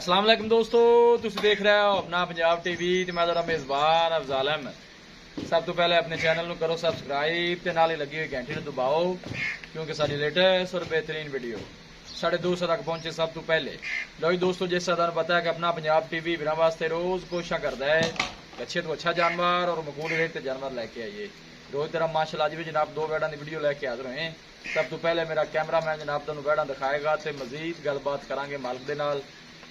अस्सलाम वालेकुम दोस्तों, तुसीं देख रहे हो अपना पंजाब टीवी ते मैं तुहाडा मेज़बान अफज़ल अहमद। सब तो पहले अपने चैनल नूं करो सबसक्राइब ते नाल ही लगी हुई घंटी नूं दबाओ, क्योंकि साडी लेटेस्ट और बेहतरीन वीडियो साढ़े 200 तक पहुंचे सब तो पहले। लो जी दोस्तों, जैसा तुहानूं पता है कि अपना पंजाब टीवी वीरां वास्ते रोज़ कोशिशां करदा है अच्छे तो अच्छा जानवर और मकबूल रेट ते जानवर लैके आइए। रोज़ तरह माशाल्लाह अज भी जनाब दो बैड़ां की वीडियो लैके हाज़र होए। सब तो पहले मेरा कैमरामैन जनाब तुहानूं बैड़ां दिखाएगा तो मजीद गलबात करांगे मालिक दे नाल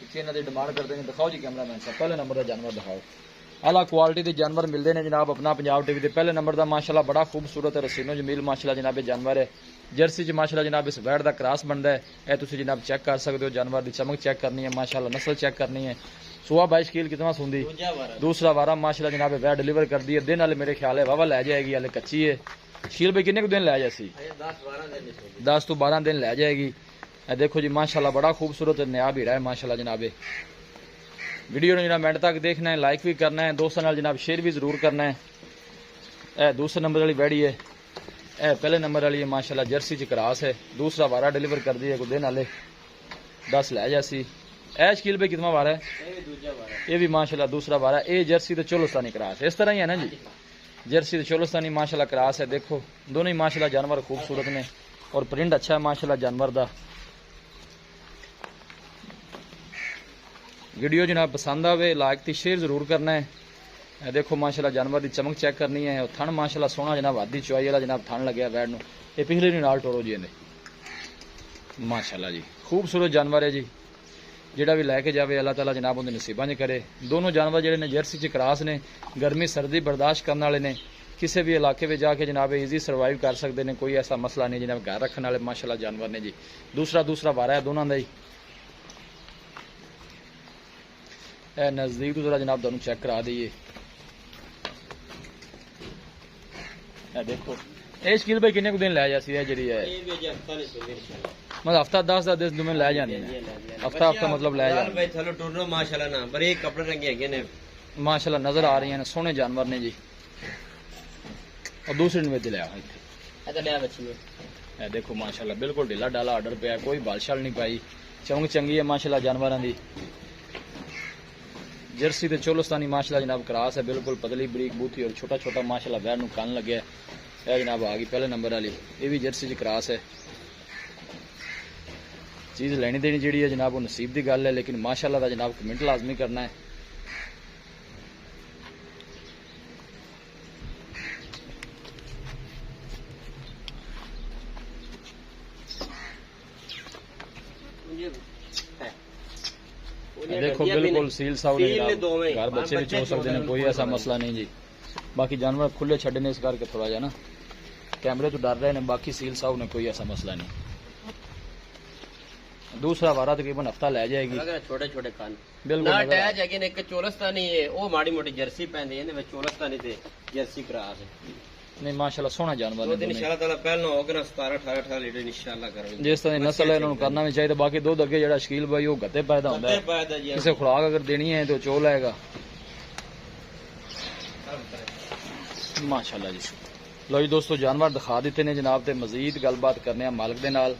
कि इन्हां दी डिमांड करते हैं। दिखाओ जी कैमरामैन साहब, पहले नंबर का जानवर दिखाओ। आला क्वालिटी के जानवर मिलते हैं जनाब अपना पंजाब टीवी के पहले नंबर का माशाल्लाह बड़ा खूबसूरत रसीनो जमील माशाल्लाह जनाब जानवर है। जर्सी च माशाल्लाह जनाब इस वैट का क्रॉस बनता है। यह तुम जनाब चेक कर सकते हो, जानवर की चमक चेक करनी है, माशाल्लाह नस्ल चेक करनी है। 16-22 कील कितना सुंदी, दूसरा वारा माशाल्लाह जनाब वैट डिलीवर कर दी है। दिन वाले मेरे ख्याल है वावा लै जाएगी, हाले कच्ची है। शील भाई किन्ने दिन लै जासी? 10 तो 12 दिन लै जाएगी। देखो जी माशाल्लाह बड़ा खूबसूरत नया भीड़ा है माशाल्लाह जनाब। वीडियो ने जनाब एंड तक देखना है, लाइक भी करना है, दोस्तों नाल जनाब शेयर भी जरूर करना है। यह दूसरे नंबर वाली बैड़ी है, यह पहले नंबर वाली है माशाल्लाह जर्सी च क्रॉस है। दूसरा वारा डिलीवर कर दी है, कोई दिन वाले 10 लै जासी। ऐ शकील भाई कितना वारा है? ये भी माशाल्लाह दूसरा वारा है। ये जर्सी तो चोलोस्तानी क्रॉस इस तरह ही है ना जी, जर्सी तो चोलोस्तानी माशाल्लाह क्रॉस है। देखो दोनों ही माशाल्लाह जानवर खूबसूरत ने और प्रिंट अच्छा है माशाल्लाह जानवर का। वीडियो जनाब पसंद आवे लाइक तो शेयर जरूर करना है। देखो माशाल्लाह जानवर की चमक चेक करनी है। और थन माशाल्लाह सोहना जनाब आधी चुआई वाला जनाब थन लगे वैड नूं। ये पिछले दिन नाल टोरो जी ने माशाल्लाह जी खूबसूरत जानवर है जी। जिहड़ा भी लैके जाए अल्लाह ताला जनाब उनके नसीबां च करे। दोनों जानवर जिहड़े ने जर्सी च क्रॉस ने, गर्मी सर्दी बर्दाश्त करने वाले ने, किसी भी इलाके में जाके जनाब ईजी सर्वाइव कर सकते हैं, कोई ऐसा मसला नहीं। जनाब घर रखने वाले माशाल्लाह जानवर ने जी। दूसरा वारा है दोनों का ही। नजदीक तो जरा जनाब तुहानूं चेक करा दईए। देखो ये शकील भाई किन्ने दिन लै जासी है जी है? मतलब हफ्ता 10 दिन में लै जानी है। हफ्ता मतलब लै जानी चलो टूरनो माशाल्लाह ना बड़े कपड़े रंगे है ने माशाल्लाह नजर आ रही हैं, सोहने जानवर ने जी। और दूसरी नवेद लिया देखो माशाल्लाह बिल्कुल ढीला डाला ऑर्डर पे, कोई बालशाल नहीं पाई, चमक चंगी है माशाल्लाह जानवरों की। जर्सी तो चोलोस्तानी माशाल्लाह जनाब क्रॉस है, बिल्कुल पतली बरीक बूथी और छोटा छोटा माशाल्लाह बैर नूं कन लगे। यह जनाब आ गई पहले नंबर वाली, ये भी जर्सी च क्रॉस है। चीज़ लेनी देनी जी है जनाब वो नसीब की गल है, लेकिन माशाल्लाह का जनाब कमेंट लाजमी करना है। देखो बिल्कुल सील साउल घर बच्चे भी चो सकते हैं, कोई ऐसा मसला नहीं जी। बाकी जानवर खुले छड़ने इस करके थोड़ा जा ना कैमरे तो डर रहे हैं, बाकी सील साउल ने कोई ऐसा मसला नहीं। दूसरा वारा तकरीबन हफ्ता लै जाएगी। छोटे छोटे कान बिल्कुल अटैच है, एक चोलस्तानी है वो माड़ी मोटी जर्सी पैंदी है, चोलस्तानी ते जर्सी क्रॉस है। नहीं माशाल्लाह सोहना जानवर है। इंशाल्लाह ताला पहले होगा ना 17-18 लीटर इंशाल्लाह करेंगे। जिस तरह नस्ल है इन्होंने करना भी चाहिए। बाकी दूध अगे जेड़ा शकील भाई वो गत्ते पैदा होता है, किसी खुराक अगर देनी है तो चो लाएगा माशाल्लाह जी। लो जी दोस्तों जानवर दिखा दिते ने जनाब, ते मजीद गलबात करने मालिक दे नाल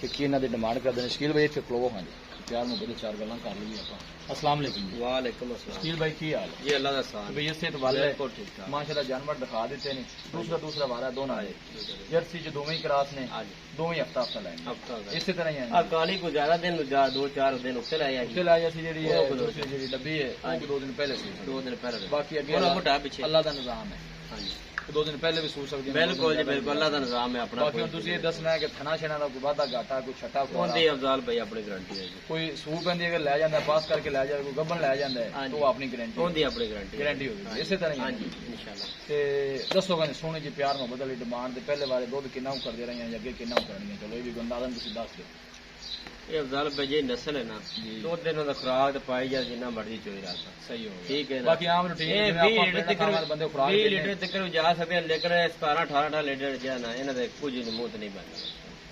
कि इन्हां दी डिमांड करते हैं। शकील भाई इत्थे खलोवो। हाँ जी प्यार मुहब्बत चार गल्लां कर लईए आपां। अस्सलाम वालेकुम। वालेकुम अस्सलाम। शकील भाई की हाल जी? अल्लाह दा साथ भाई इसे तो वाले ठीक ठाक माशाल्लाह जानवर दिखा दिते ने। दूसरा वारा दोनों आए जर्सी च दोवें ही क्रॉस ने, दोवें ही हफ्ता लाएंगे इसी तरह ही है। काली को ज्यादा दिन 2-4 दिन उत्ते लै जाएगी, जेडी है दूसरी जेडी डब्बी है वो 2 दिन पहले सी, 2 दिन पहले। बाकी अगे अल्लाह दा निजाम है। हां जी 2 दिन पहले भी सू सकती है। बिल्कुल जी बिल्कुल अल्लाह का निजाम है अपना। बाकी तुम ये दसना है कि थना छना का कोई वाधा घाटा कोई छटा अफजाल भाई अपनी गारंटी है जी। कोई सू पैंदी अगर लै जाता पास करके लै जाए, कोई गब्बन लै जाता है तो अपनी गारंटी होती है, अपनी गारंटी होगी इसी तरह। हाँ जी इंशाल्लाह। ते दसो कहने सोहनी जी प्यार मोहब्बत वाली डिमांड ते पहले बारे दुध किन्ना करदे रहे हैं, अगे किन्ना करनी है? चलो ये भी अंदाजन तुसीं दस दो। ये अफजाल भाई जी नस्ल है ना, 2 दिनों का खुराक पाई जाए जिन्ना मर्जी चोई रहा सही हो ठीक है। बाकी आम रूटीन 20 लीटर तक जा सकते हैं, लेकिन 17-18 लीटर जो ना इन्होंने कुछ मूत नहीं बनना,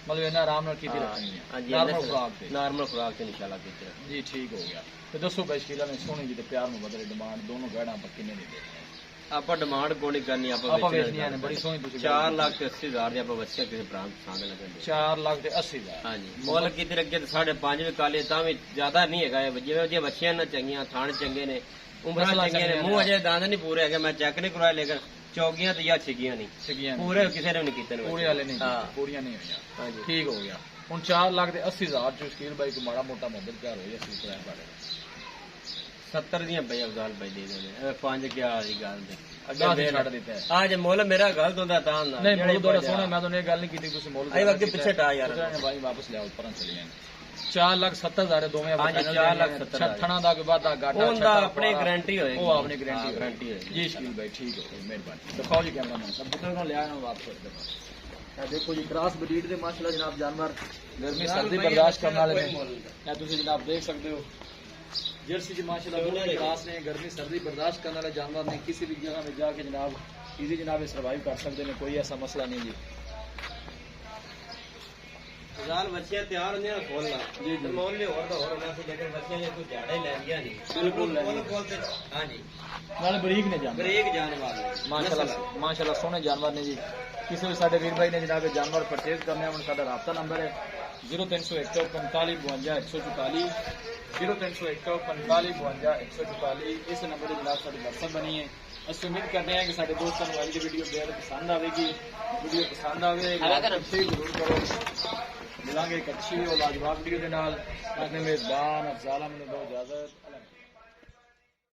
मतलब इन्हें आराम की रखनी है नॉर्मल खुराक से इंशाल्लाह की जी। ठीक हो गया। तो दसो भाई शकीला ने सोहनी जी प्यार में बदले डिमांड दोनों गहड़ा पर किन्ने नहीं दे रहे हैं? ਆਪਾਂ ਡਿਮਾਂਡ ਕੋਈ ਕਰਨੀ, ਆਪਾਂ ਵੇਚਣੀਆਂ ਨੇ। ਬੜੀ ਸੋਹਣੀ ਤੁਸੀਂ 4,80,000 ਦੀ ਆਪਾਂ ਬੱਚੇ ਕਿਸੇ ਭਰਾ ਨੂੰ ਪਸੰਦ ਲੱਗਣਗੇ। 4,80,000 ਹਾਂਜੀ ਮੁੱਲ ਕਿਤੇ ਅੱਗੇ ਤੇ 5.5 ਵੀ ਕਾਲੇ ਤਾਂ ਵੀ ਜ਼ਿਆਦਾ ਨਹੀਂ ਹੈਗਾ ਇਹ। ਜਿਵੇਂ ਜੇ ਬੱਚਿਆਂ ਨਾਲ ਚੰਗੀਆਂ, ਥਾਣ ਚੰਗੇ ਨੇ, ਉਮਰਾਂ ਚੰਗੀਆਂ ਨੇ, ਮੂੰਹ ਅਜੇ ਦੰਦ ਨਹੀਂ ਪੂਰੇ ਹੈਗੇ, ਮੈਂ ਚੈੱਕ ਨਹੀਂ ਕਰਵਾਇਆ, ਲੇਕਿਨ ਚੌਗੀਆਂ ਤੇ ਜਾਂ ਛਿਗੀਆਂ ਨਹੀਂ, ਸੀਗੀਆਂ ਪੂਰੇ ਕਿਸੇ ਨੇ ਵੀ ਨਹੀਂ ਕੀਤੇ ਨੇ। ਪੂਰੇ ਵਾਲੇ ਨਹੀਂ, ਹਾਂ। ਪੂਰੀਆਂ ਨਹੀਂ ਹੋਈਆਂ। ਹਾਂਜੀ ਠੀਕ ਹੋ ਗਿਆ। ਹੁਣ 4,80,000 ਚ ਸ਼ਕੀਲ ਬਾਈ ਕੋ ਮਾੜਾ ਮੋਟਾ ਮੁੱਲ ਤਿਆਰ ਹੋਈ ਅਸੀਂ ਕੋਲ ਬਾਰੇ 70 ਦੀਆਂ ਪਈ ਅਫਜ਼ਾਲ ਬਾਈ ਦੇ ਦੇਣੇ। 5 ਕਿਆ ਵਾਲੀ ਗੱਲ ਤੇ ਅੱਗੇ ਅਸੀਂ ਛੱਡ ਦਿੱਤਾ ਹੈ। ਆ ਜੇ ਮੁੱਲ ਮੇਰਾ ਗਲਤ ਹੁੰਦਾ ਤਾਂ ਨਾ ਨਹੀਂ ਮੁੱਲ ਤੁਹਾਡਾ ਸੋਹਣਾ, ਮੈਂ ਤੁਹਾਨੂੰ ਇਹ ਗੱਲ ਨਹੀਂ ਕੀਤੀ ਤੁਸੀਂ ਮੁੱਲ ਆਈ ਅੱਗੇ ਪਿੱਛੇ ਟਾ ਯਾਰ ਨੇ ਬਾਈ ਵਾਪਸ ਲਿਆਓ, ਉੱਪਰ ਚਲੇ ਜਾਣ। 4,70,000 ਦੋਵੇਂ ਆਪਾਂ ਹਾਂਜੀ, 4,70,000 ਥਣਾ ਦਾ ਬਾਅਦ ਗਾਟਾ ਉਹਦਾ ਆਪਣੀ ਗਾਰੰਟੀ ਹੋਏਗੀ, ਉਹ ਆਪਣੀ ਗਾਰੰਟੀ ਹੋਏਗੀ ਜੀ ਸ਼ਕੀਲ ਬਾਈ। ਠੀਕ ਹੋ ਮਿਹਰਬਾਨੀ। ਦਿਖਾਓ ਜੀ ਕੈਮਰਾਮੈਨ ਸਭ ਬੁੱਤਰ ਨੂੰ ਲਿਆ ਨਾ ਵਾਪਸ ਕਰ ਦਿਓ। ਇਹ ਦੇਖੋ ਜੀ ਕ੍ਰਾਸ ਬਰੀਡ ਦੇ ਮਾਸ਼ਾਅੱਲਾ ਜਨਾਬ ਜਾਨਵਰ ਗਰਮੀ ਸਰਦੀ ਬਰਦਾਸ਼ਤ ਕਰਨ ਵਾਲੇ ਨੇ। ਇਹ ਤੁਸੀਂ ਜਨਾਬ ਦੇਖ ਸਕਦੇ ਹੋ जर्सी जी माशाल्लाह दोनों क्लास ने, गर्मी सर्दी बर्दाश्त करने वाले जानवर ने, किसी भी जगह में जाके जनाब इजी जनाब सर्वाइव कर सकते हैं, कोई ऐसा मसला नहीं जी। फिलहाल बच्चे तैयार होने हैं खोलना जी जी मोल ले और तो और होना से, लेकिन बच्चे ने कोई झाड़े ले लिया नहीं, बिल्कुल बोलते हां जी नाले बरीक ने जानवर, बरीक जानवर माशाल्लाह माशाल्लाह सोहने जानवर ने जी। किसी भी साडे वीर भाई ने जनाब जानवर परचेज करने हैं, साडा राब्ता नंबर है 0301 45 52 144 0301 45 52 144। इस नंबर पर जनाब साडी व्हाट्सएप बनी है। ਅਸੀਂ ਉਮੀਦ ਕਰਦੇ ਹਾਂ ਕਿ ਸਾਡੇ ਦੋਸਤਾਂ ਨੂੰ ਅੱਜ ਦੀ ਵੀਡੀਓ ਬੇहद ਪਸੰਦ ਆਵੇਗੀ। ਵੀਡੀਓ ਪਸੰਦ ਆਵੇ ਸ਼ੇਅਰ ਜ਼ਰੂਰ ਕਰੋ। ਮਿਲਾਂਗੇ ਇੱਕ ਅੱਛੀ ਔਰ ਲਾਜਵਾਬ ਵੀਡੀਓ ਦੇ ਨਾਲ। ਆਪਣੇ ਮੇਜ਼ਬਾਨ ਅਫਜ਼ਾਲ ਅਹਿਮਦ ਨੂੰ ਦਿਓ ਇਜਾਜ਼ਤ।